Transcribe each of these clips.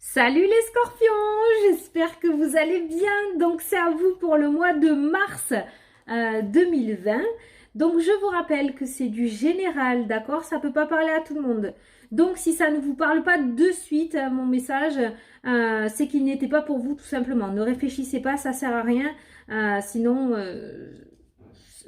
Salut les scorpions, j'espère que vous allez bien. Donc c'est à vous pour le mois de mars 2020. Donc je vous rappelle que c'est du général, d'accord? Ça peut pas parler à tout le monde. Donc si ça ne vous parle pas de suite, mon message, c'est qu'il n'était pas pour vous tout simplement. Ne réfléchissez pas, ça sert à rien. Sinon,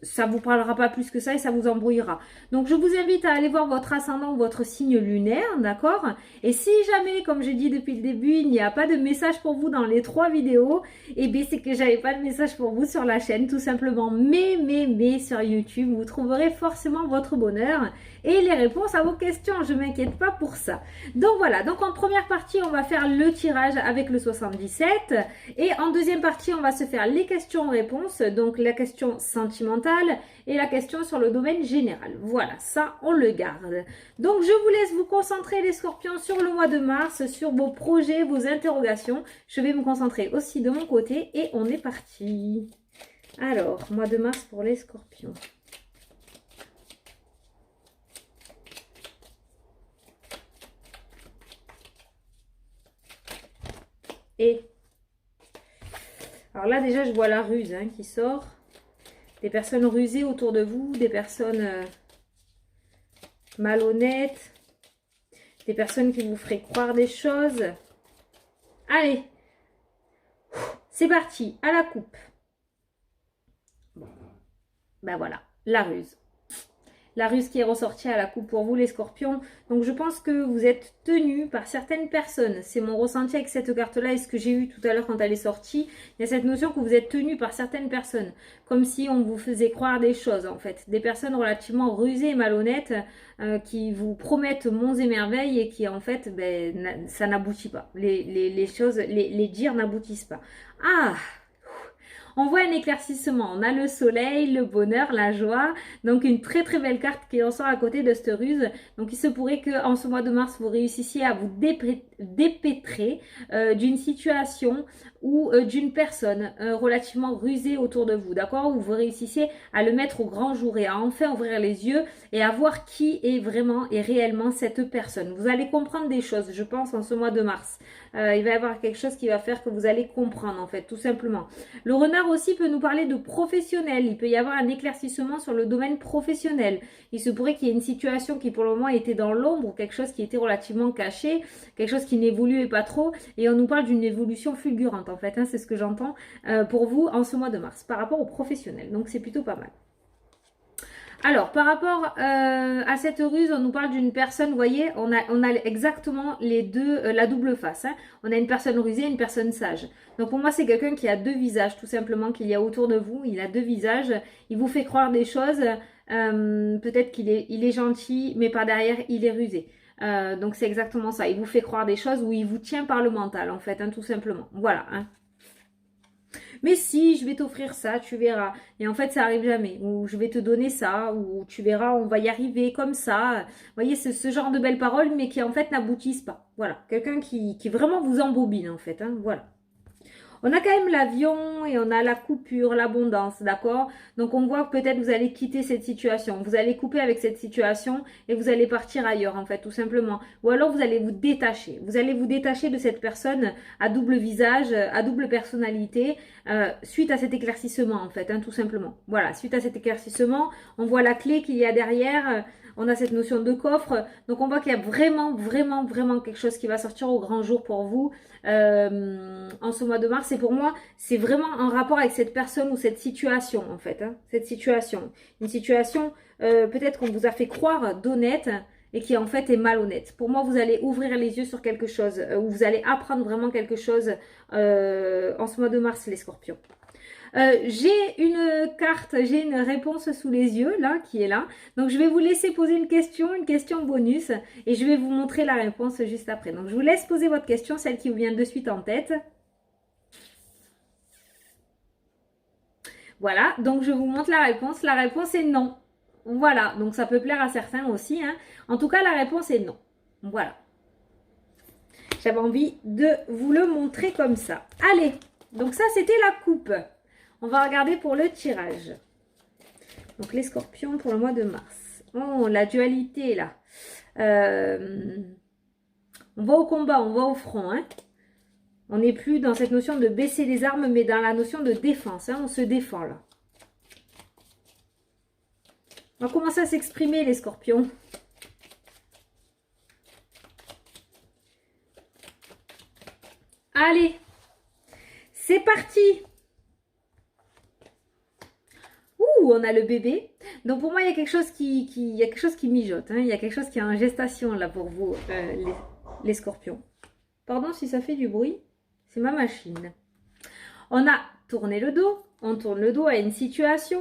ça vous parlera pas plus que ça et ça vous embrouillera. Donc je vous invite à aller voir votre ascendant ou votre signe lunaire, d'accord? Et si jamais, comme j'ai dit depuis le début, il n'y a pas de message pour vous dans les 3 vidéos, eh bien c'est que j'avais pas de message pour vous sur la chaîne, tout simplement. Mais sur YouTube, vous trouverez forcément votre bonheur et les réponses à vos questions. Je m'inquiète pas pour ça. Donc voilà, donc en première partie, on va faire le tirage avec le 77 et en deuxième partie, on va se faire les questions-réponses, donc la question sentimentale et la question sur le domaine général. Voilà, ça, on le garde. Donc, je vous laisse vous concentrer, les scorpions, sur le mois de mars, sur vos projets, vos interrogations. Je vais me concentrer aussi de mon côté et on est parti. Alors, mois de mars pour les scorpions. Et alors là, déjà, je vois la ruse qui sort. Des personnes rusées autour de vous, des personnes malhonnêtes, des personnes qui vous feraient croire des choses. Allez, c'est parti, à la coupe. Bon, ben voilà, la ruse. La ruse qui est ressortie à la coupe pour vous, les scorpions. Donc, je pense que vous êtes tenus par certaines personnes. C'est mon ressenti avec cette carte-là et ce que j'ai eu tout à l'heure quand elle est sortie. Il y a cette notion que vous êtes tenus par certaines personnes. Comme si on vous faisait croire des choses, en fait. Des personnes relativement rusées et malhonnêtes qui vous promettent monts et merveilles et qui, en fait, ben, ça n'aboutit pas. Les choses, les dires n'aboutissent pas. Ah! On voit un éclaircissement, on a le soleil, le bonheur, la joie, donc une très très belle carte qui en sort à côté de cette ruse. Donc il se pourrait qu'en ce mois de mars, vous réussissiez à vous dépêtrer d'une situation ou d'une personne relativement rusée autour de vous, d'accord? Où vous réussissiez à le mettre au grand jour et à enfin ouvrir les yeux et à voir qui est vraiment et réellement cette personne. Vous allez comprendre des choses, je pense, en ce mois de mars. Il va y avoir quelque chose qui va faire que vous allez comprendre, en fait, tout simplement. Le renard aussi peut nous parler de professionnel. Il peut y avoir un éclaircissement sur le domaine professionnel. Il se pourrait qu'il y ait une situation qui pour le moment était dans l'ombre ou quelque chose qui était relativement caché, quelque chose qui n'évoluait pas trop. Et on nous parle d'une évolution fulgurante en fait. C'est ce que j'entends pour vous en ce mois de mars par rapport au professionnel. Donc c'est plutôt pas mal. Alors, par rapport à cette ruse, on nous parle d'une personne, vous voyez, on a exactement les deux, la double face. On a une personne rusée et une personne sage. Donc pour moi, c'est quelqu'un qui a deux visages, tout simplement, qu'il y a autour de vous. Il a deux visages. Il vous fait croire des choses. Peut-être qu'il est gentil, mais par derrière, il est rusé. Donc c'est exactement ça. Il vous fait croire des choses où il vous tient par le mental, en fait, tout simplement. Voilà. Mais si, je vais t'offrir ça, tu verras. Et en fait, ça arrive jamais. Ou je vais te donner ça, ou tu verras, on va y arriver comme ça. Vous voyez, c'est ce genre de belles paroles, mais qui en fait n'aboutissent pas. Voilà, quelqu'un qui vraiment vous embobine en fait. Voilà. On a quand même l'avion et on a la coupure, l'abondance, d'accord? Donc on voit que peut-être vous allez quitter cette situation, vous allez couper avec cette situation et vous allez partir ailleurs en fait, tout simplement. Ou alors vous allez vous détacher. Vous allez vous détacher de cette personne à double visage, à double personnalité, suite à cet éclaircissement en fait, tout simplement. Voilà, suite à cet éclaircissement, on voit la clé qu'il y a derrière. On a cette notion de coffre. Donc on voit qu'il y a vraiment quelque chose qui va sortir au grand jour pour vous en ce mois de mars. Et pour moi, c'est vraiment en rapport avec cette personne ou cette situation en fait. Cette situation. Une situation peut-être qu'on vous a fait croire d'honnête et qui en fait est malhonnête. Pour moi, vous allez ouvrir les yeux sur quelque chose ou vous allez apprendre vraiment quelque chose en ce mois de mars, les scorpions. J'ai une carte, j'ai une réponse sous les yeux, là, qui est là. Donc, je vais vous laisser poser une question bonus, et je vais vous montrer la réponse juste après. Donc, je vous laisse poser votre question, celle qui vous vient de suite en tête. Voilà, donc je vous montre la réponse. La réponse est non. Voilà, donc ça peut plaire à certains aussi. En tout cas, la réponse est non. Voilà. J'avais envie de vous le montrer comme ça. Allez, donc ça, c'était la coupe. On va regarder pour le tirage. Donc les scorpions pour le mois de mars. Oh, la dualité là. On va au combat, on va au front. Hein. On n'est plus dans cette notion de baisser les armes, mais dans la notion de défense. Hein. On se défend là. On va commencer à s'exprimer les scorpions. Allez, c'est parti. Ouh, on a le bébé. Donc pour moi, il y a quelque chose qui mijote. Hein. Il y a quelque chose qui est en gestation là pour vous, les scorpions. Pardon si ça fait du bruit. C'est ma machine. On a tourné le dos. On tourne le dos à une situation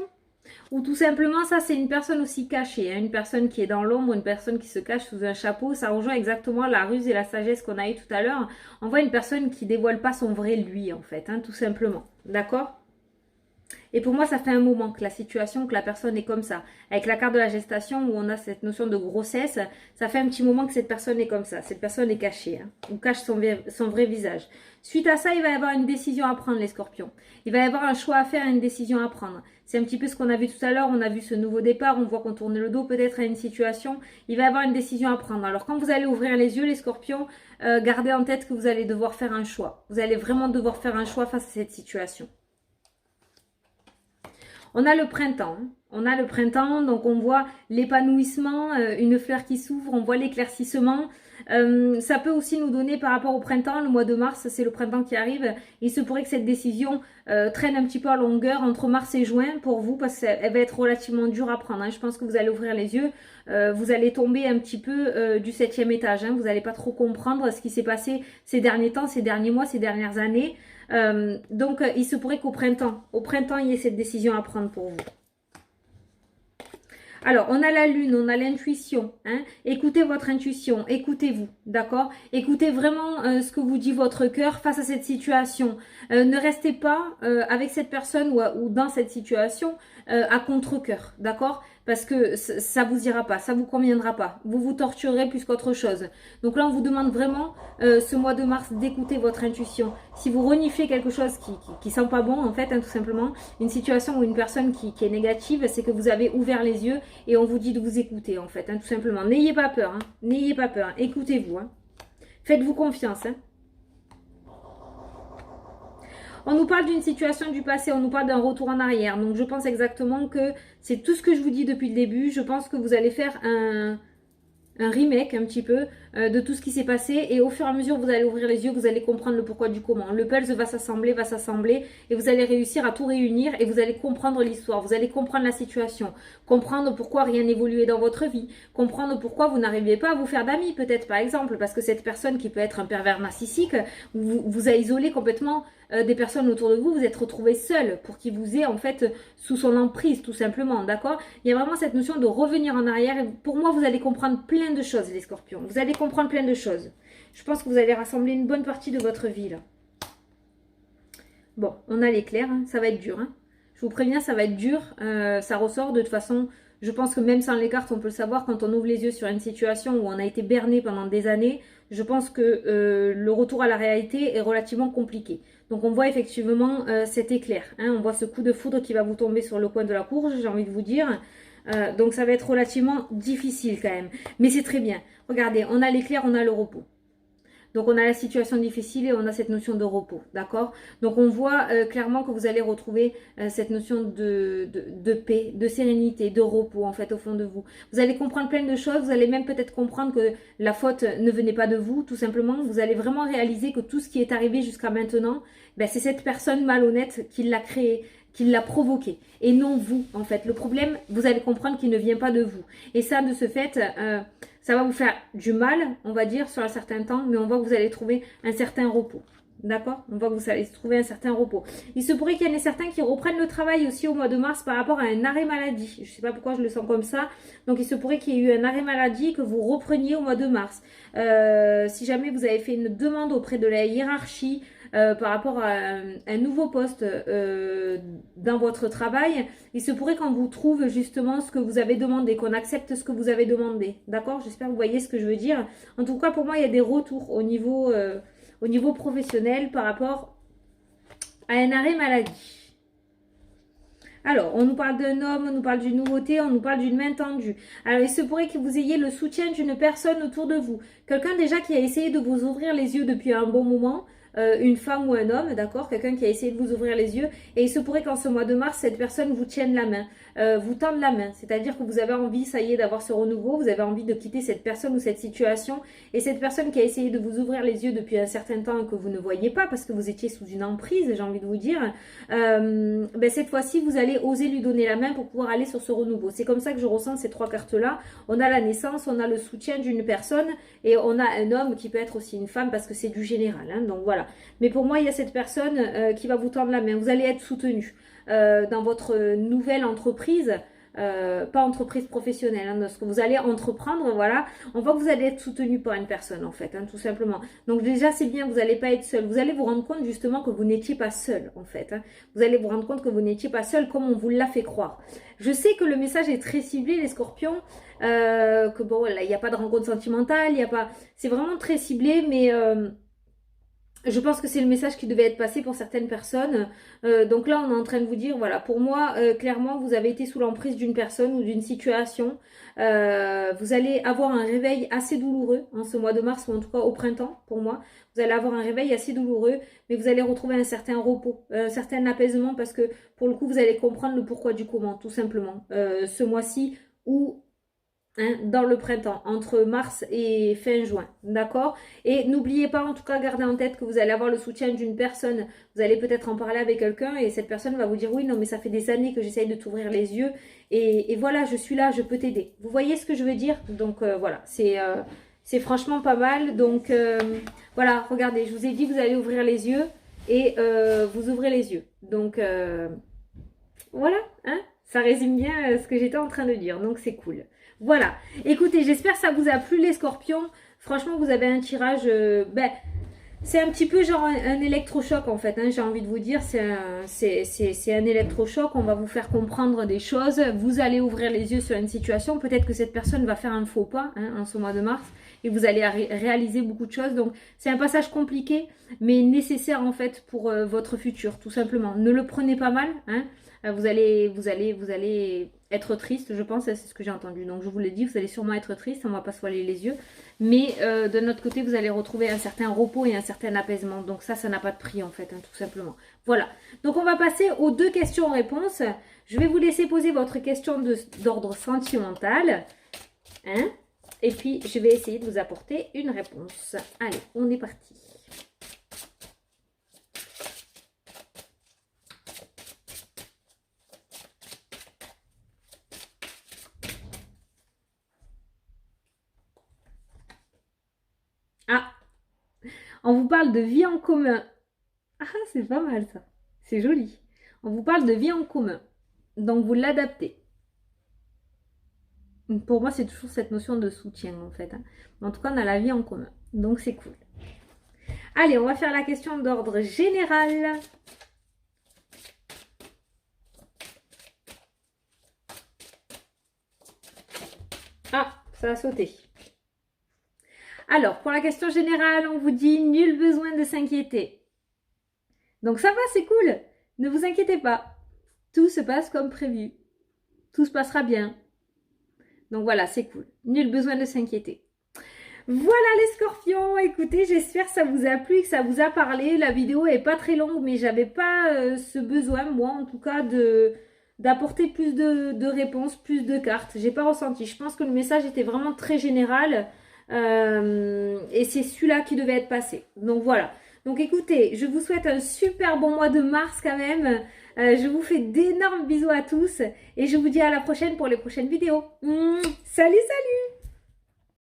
où tout simplement, ça c'est une personne aussi cachée. Hein. Une personne qui est dans l'ombre, une personne qui se cache sous un chapeau. Ça rejoint exactement la ruse et la sagesse qu'on a eu tout à l'heure. On voit une personne qui dévoile pas son vrai lui en fait. Hein, tout simplement. D'accord ? Et pour moi, ça fait un moment que la situation, que la personne est comme ça. Avec la carte de la gestation où on a cette notion de grossesse, ça fait un petit moment que cette personne est comme ça. Cette personne est cachée, hein, ou cache son vrai visage. Suite à ça, il va y avoir une décision à prendre, les scorpions. Il va y avoir un choix à faire et une décision à prendre. C'est un petit peu ce qu'on a vu tout à l'heure. On a vu ce nouveau départ. On voit qu'on tourne le dos peut-être à une situation. Il va y avoir une décision à prendre. Alors, quand vous allez ouvrir les yeux, les scorpions, gardez en tête que vous allez devoir faire un choix. Vous allez vraiment devoir faire un choix face à cette situation. On a le printemps. On a le printemps, donc on voit l'épanouissement, une fleur qui s'ouvre, on voit l'éclaircissement. Ça peut aussi nous donner par rapport au printemps, le mois de mars, c'est le printemps qui arrive. Il se pourrait que cette décision traîne un petit peu à longueur entre mars et juin pour vous parce qu'elle va être relativement dure à prendre. Hein. Je pense que vous allez ouvrir les yeux, vous allez tomber un petit peu du 7e étage. Hein. Vous n'allez pas trop comprendre ce qui s'est passé ces derniers temps, ces derniers mois, ces dernières années. Donc il se pourrait qu'au printemps, il y ait cette décision à prendre pour vous. Alors, on a la lune, on a l'intuition. Hein. Écoutez votre intuition, écoutez-vous, d'accord? Écoutez vraiment ce que vous dit votre cœur face à cette situation. Ne restez pas avec cette personne ou dans cette situation à contre-cœur, d'accord? Parce que ça vous ira pas, ça vous conviendra pas. Vous vous torturerez plus qu'autre chose. Donc là, on vous demande vraiment ce mois de mars d'écouter votre intuition. Si vous reniflez quelque chose qui sent pas bon, en fait, hein, tout simplement, une situation ou une personne qui est négative, c'est que vous avez ouvert les yeux et on vous dit de vous écouter, en fait, hein, tout simplement. N'ayez pas peur, hein, n'ayez pas peur, hein, écoutez-vous. Hein. Faites-vous confiance. Hein. On nous parle d'une situation du passé, on nous parle d'un retour en arrière. Donc je pense exactement que c'est tout ce que je vous dis depuis le début. Je pense que vous allez faire un remake un petit peu de tout ce qui s'est passé et au fur et à mesure vous allez ouvrir les yeux, vous allez comprendre le pourquoi du comment. Le puzzle va s'assembler et vous allez réussir à tout réunir et vous allez comprendre l'histoire, vous allez comprendre la situation, comprendre pourquoi rien n'évoluait dans votre vie, comprendre pourquoi vous n'arriviez pas à vous faire d'amis peut-être par exemple parce que cette personne qui peut être un pervers narcissique vous a isolé complètement des personnes autour de vous, vous êtes retrouvé seul pour qu'il vous ait en fait sous son emprise tout simplement, d'accord? Il y a vraiment cette notion de revenir en arrière et pour moi vous allez comprendre plein de choses les scorpions, vous allez comprendre plein de choses. Je pense que vous allez rassembler une bonne partie de votre vie là. Bon, on a l'éclair, hein, ça va être dur. Hein. Je vous préviens, ça va être dur, ça ressort de toute façon. Je pense que même sans les cartes, on peut le savoir quand on ouvre les yeux sur une situation où on a été berné pendant des années. Je pense que le retour à la réalité est relativement compliqué. Donc on voit effectivement cet éclair. Hein, on voit ce coup de foudre qui va vous tomber sur le coin de la courge, j'ai envie de vous dire. Donc ça va être relativement difficile quand même. Mais c'est très bien. Regardez, on a l'éclair, on a le repos. Donc on a la situation difficile et on a cette notion de repos, d'accord? Donc on voit clairement que vous allez retrouver cette notion de paix, de sérénité, de repos en fait au fond de vous. Vous allez comprendre plein de choses, vous allez même peut-être comprendre que la faute ne venait pas de vous, tout simplement. Vous allez vraiment réaliser que tout ce qui est arrivé jusqu'à maintenant, ben, c'est cette personne malhonnête qui l'a créé, qui l'a provoqué et non vous en fait. Le problème, vous allez comprendre qu'il ne vient pas de vous. Et ça, de ce fait, ça va vous faire du mal, on va dire, sur un certain temps, mais on voit que vous allez trouver un certain repos. D'accord? On voit que vous allez trouver un certain repos. Il se pourrait qu'il y en ait certains qui reprennent le travail aussi au mois de mars par rapport à un arrêt maladie. Je ne sais pas pourquoi je le sens comme ça. Donc il se pourrait qu'il y ait eu un arrêt maladie que vous repreniez au mois de mars. Si jamais vous avez fait une demande auprès de la hiérarchie par rapport à un nouveau poste dans votre travail, il se pourrait qu'on vous trouve justement ce que vous avez demandé, qu'on accepte ce que vous avez demandé. D'accord? J'espère que vous voyez ce que je veux dire. En tout cas, pour moi, il y a des retours au niveau professionnel par rapport à un arrêt maladie. Alors, on nous parle d'un homme, on nous parle d'une nouveauté, on nous parle d'une main tendue. Alors, il se pourrait que vous ayez le soutien d'une personne autour de vous. Quelqu'un déjà qui a essayé de vous ouvrir les yeux depuis un bon moment. Une femme ou un homme, d'accord, quelqu'un qui a essayé de vous ouvrir les yeux, et il se pourrait qu'en ce mois de mars, cette personne vous tienne la main, vous tende la main, c'est-à-dire que vous avez envie, ça y est, d'avoir ce renouveau, vous avez envie de quitter cette personne ou cette situation, et cette personne qui a essayé de vous ouvrir les yeux depuis un certain temps et que vous ne voyez pas, parce que vous étiez sous une emprise, j'ai envie de vous dire, ben cette fois-ci, vous allez oser lui donner la main pour pouvoir aller sur ce renouveau. C'est comme ça que je ressens ces trois cartes-là. On a la naissance, on a le soutien d'une personne, et on a un homme qui peut être aussi une femme, parce que c'est du général, hein, donc voilà. Mais pour moi, il y a cette personne qui va vous tendre la main. Vous allez être soutenu dans votre nouvelle entreprise, pas entreprise professionnelle, hein, dans ce que vous allez entreprendre, voilà. On voit que vous allez être soutenu par une personne, en fait, hein, tout simplement. Donc déjà, c'est bien, vous n'allez pas être seul. Vous allez vous rendre compte, justement, que vous n'étiez pas seul, en fait. Hein. Vous allez vous rendre compte que vous n'étiez pas seul, comme on vous l'a fait croire. Je sais que le message est très ciblé, les scorpions, que bon, là, il n'y a pas de rencontre sentimentale, il n'y a pas... C'est vraiment très ciblé, mais... je pense que c'est le message qui devait être passé pour certaines personnes. Donc là, on est en train de vous dire, voilà, pour moi, clairement, vous avez été sous l'emprise d'une personne ou d'une situation. Vous allez avoir un réveil assez douloureux en ce mois de mars, ou en tout cas au printemps, pour moi. Vous allez avoir un réveil assez douloureux, mais vous allez retrouver un certain repos, un certain apaisement, parce que pour le coup, vous allez comprendre le pourquoi du comment, tout simplement. Ce mois-ci, où... Hein, dans le printemps, entre mars et fin juin, d'accord? Et n'oubliez pas, en tout cas, gardez en tête que vous allez avoir le soutien d'une personne. Vous allez peut-être en parler avec quelqu'un et cette personne va vous dire, oui, non, mais ça fait des années que j'essaye de t'ouvrir les yeux et voilà, je suis là, je peux t'aider. Vous voyez ce que je veux dire? Donc voilà, c'est franchement pas mal. Donc voilà, regardez, je vous ai dit, vous allez ouvrir les yeux et vous ouvrez les yeux. Donc voilà, hein? Ça résume bien ce que j'étais en train de dire, donc c'est cool. Voilà, écoutez, j'espère que ça vous a plu les scorpions. Franchement, vous avez un tirage, c'est un petit peu genre un électrochoc en fait, hein, j'ai envie de vous dire, c'est un électrochoc, on va vous faire comprendre des choses, vous allez ouvrir les yeux sur une situation, peut-être que cette personne va faire un faux pas hein, en ce mois de mars, et vous allez réaliser beaucoup de choses, donc c'est un passage compliqué, mais nécessaire en fait pour votre futur, tout simplement. Ne le prenez pas mal, hein. Vous allez être triste, je pense, c'est ce que j'ai entendu. Donc je vous l'ai dit, vous allez sûrement être triste, on ne va pas se voiler les yeux. Mais de notre côté, vous allez retrouver un certain repos et un certain apaisement. Donc ça n'a pas de prix en fait, hein, tout simplement. Voilà. Donc on va passer aux deux questions-réponses. Je vais vous laisser poser votre question d'ordre sentimental. Hein, et puis je vais essayer de vous apporter une réponse. Allez, on est parti. Ah, on vous parle de vie en commun. Ah, c'est pas mal ça. C'est joli. On vous parle de vie en commun. Donc, vous l'adaptez. Pour moi, c'est toujours cette notion de soutien, en fait. Hein. En tout cas, on a la vie en commun. Donc, c'est cool. Allez, on va faire la question d'ordre général. Ah, ça a sauté. Alors, pour la question générale, on vous dit nul besoin de s'inquiéter. Donc ça va, c'est cool. Ne vous inquiétez pas. Tout se passe comme prévu. Tout se passera bien. Donc voilà, c'est cool. Nul besoin de s'inquiéter. Voilà les scorpions. Écoutez, j'espère que ça vous a plu, que ça vous a parlé. La vidéo est pas très longue, mais j'avais pas ce besoin, moi en tout cas, d'apporter plus de réponses, plus de cartes. J'ai pas ressenti. Je pense que le message était vraiment très général. Et c'est celui-là qui devait être passé. Donc voilà. Donc écoutez, je vous souhaite un super bon mois de mars quand même. Je vous fais d'énormes bisous à tous. Et je vous dis à la prochaine pour les prochaines vidéos. Salut, salut!